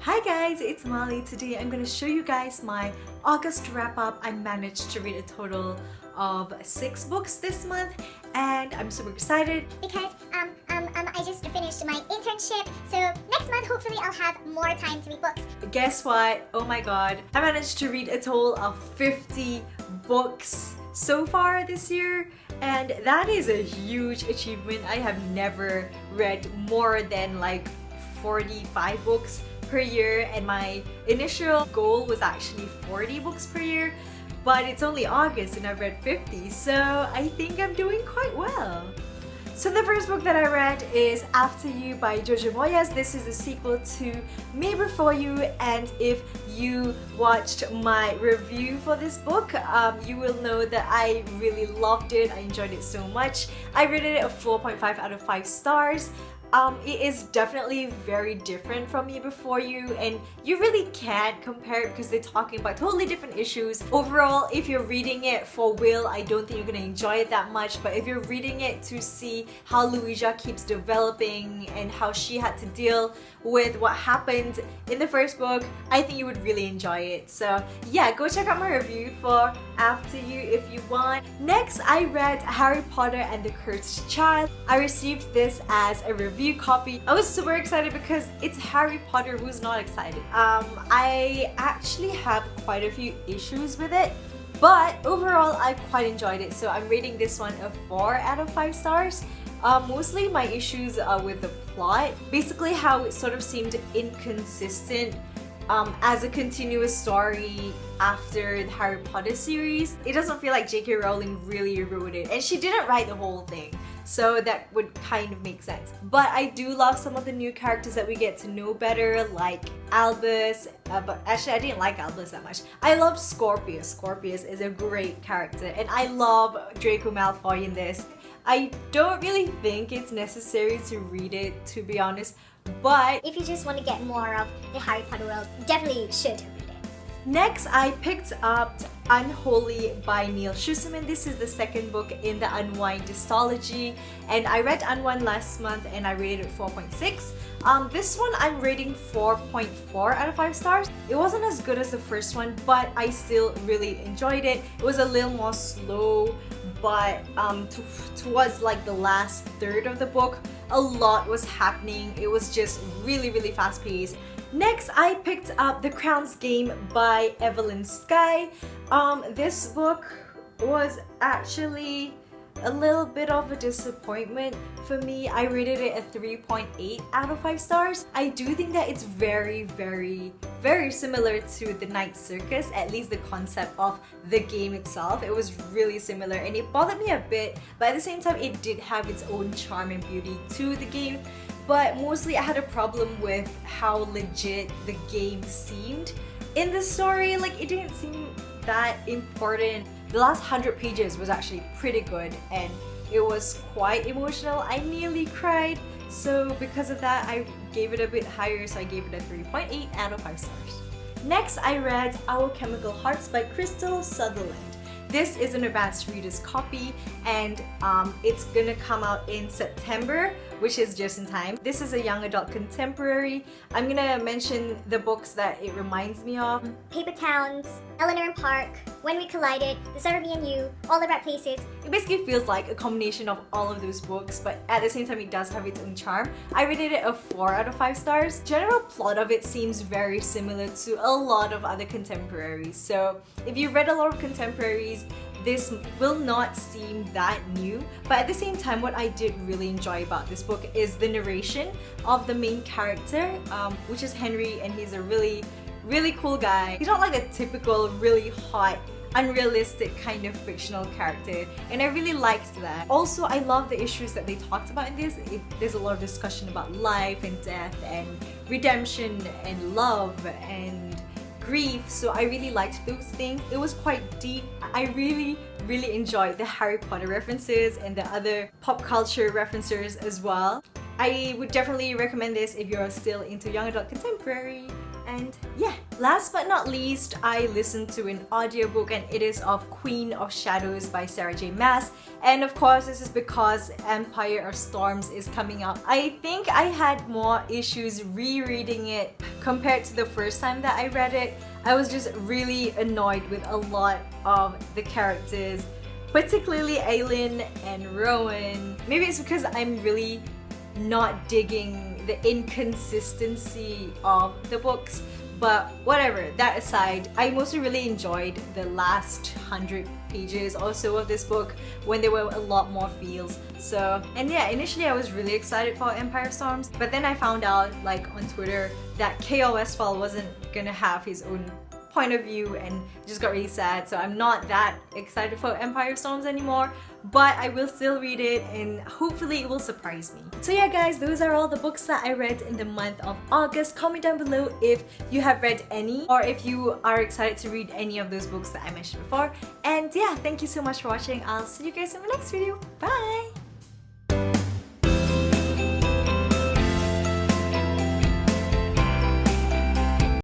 Hi guys, it's Molly. Today I'm going to show you guys my August wrap up. I managed to read a total of 6 books this month and I'm super excited because I just finished my internship, so next month hopefully I'll have more time to read books. Guess what? Oh my god, I managed to read a total of 50 books so far this year, and that is a huge achievement. I have never read more than like 45 books per year, and my initial goal was actually 40 books per year, but it's only August and I've read 50, so I think I'm doing quite well. So the first book that I read is After You by Jojo Moyes. This is a sequel to Me Before You, and if you watched my review for this book, you will know that I really loved it. I enjoyed it so much. I rated it a 4.5 out of 5 stars. It is definitely very different from Me Before You, and you really can't compare it because they're talking about totally different issues. Overall, if you're reading it for Will, I don't think you're gonna enjoy it that much, but if you're reading it to see how Louisa keeps developing and how she had to deal with what happened in the first book, I think you would really enjoy it. So yeah, go check out my review for After You if you want. Next, I read Harry Potter and the Cursed Child. I received this as a review copy. I was super excited because it's Harry Potter. Who's not excited? I actually have quite a few issues with it, but overall I quite enjoyed it, so I'm rating this one a 4 out of 5 stars. Mostly my issues are with the plot, basically how it sort of seemed inconsistent as a continuous story after the Harry Potter series. It doesn't feel like J.K. Rowling really wrote it, and she didn't write the whole thing, so that would kind of make sense. But I do love some of the new characters that we get to know better, like Albus, but actually I didn't like Albus that much. I loved Scorpius. Scorpius is a great character, and I love Draco Malfoy in this. I don't really think it's necessary to read it, to be honest, but if you just want to get more of the Harry Potter world, definitely should read it. Next, I picked up Unholy by Neil Schusterman. This is the second book in the Unwind dystology, and I read Unwind last month and I rated it 4.6. This one I'm rating 4.4 out of 5 stars. It wasn't as good as the first one, but I still really enjoyed it. It was a little more slow, but towards like the last third of the book, a lot was happening. It was just really fast paced. Next, I picked up The Crown's Game by Evelyn Skye. This book was actually a little bit of a disappointment for me. I rated it a 3.8 out of 5 stars. I do think that it's very similar to The Night Circus, at least the concept of the game itself. It was really similar and it bothered me a bit, but at the same time it did have its own charm and beauty to the game. But mostly I had a problem with how legit the game seemed in the story. Like, it didn't seem that important. The last 100 pages was actually pretty good and it was quite emotional. I nearly cried, so because of that I gave it a bit higher, so I gave it a 3.8 out of 5 stars. Next, I read Our Chemical Hearts by Crystal Sutherland. This is an advanced reader's copy and it's gonna come out in September, which is just in time. This is a young adult contemporary. I'm gonna mention the books that it reminds me of. Paper Towns, Eleanor and Park, When We Collided, The Start of Me and You, All the Right Places. It basically feels like a combination of all of those books, but at the same time it does have its own charm. I rated it a 4 out of 5 stars. General plot of it seems very similar to a lot of other contemporaries, so if you've read a lot of contemporaries, this will not seem that new. But at the same time, what I did really enjoy about this book is the narration of the main character, which is Henry, and he's a really cool guy. He's not like a typical really hot, unrealistic kind of fictional character, and I really liked that. Also, I love the issues that they talked about in this. There's a lot of discussion about life and death and redemption and love and grief, so I really liked those things. It was quite deep. I really enjoyed the Harry Potter references and the other pop culture references as well. I would definitely recommend this if you're still into young adult contemporary. And yeah, last but not least, I listened to an audiobook, and it is of Queen of Shadows by Sarah J Maas. And of course, this is because Empire of Storms is coming out. I think I had more issues rereading it compared to the first time that I read it. I was just really annoyed with a lot of the characters, particularly Aelin and Rowan. Maybe it's because I'm really not digging the inconsistency of the books, but whatever, that aside, I mostly really enjoyed the last 100 pages or so of this book when there were a lot more feels. So, and yeah, initially I was really excited for Empire Storms, but then I found out, like on Twitter, that K.O. Westphal wasn't gonna have his own point of view, and just got really sad. So I'm not that excited for Empire Storms anymore, but I will still read it and hopefully it will surprise me. So yeah guys, those are all the books that I read in the month of August. Comment down below if you have read any, or if you are excited to read any of those books that I mentioned before. And yeah, thank you so much for watching. I'll see you guys in my next video. Bye!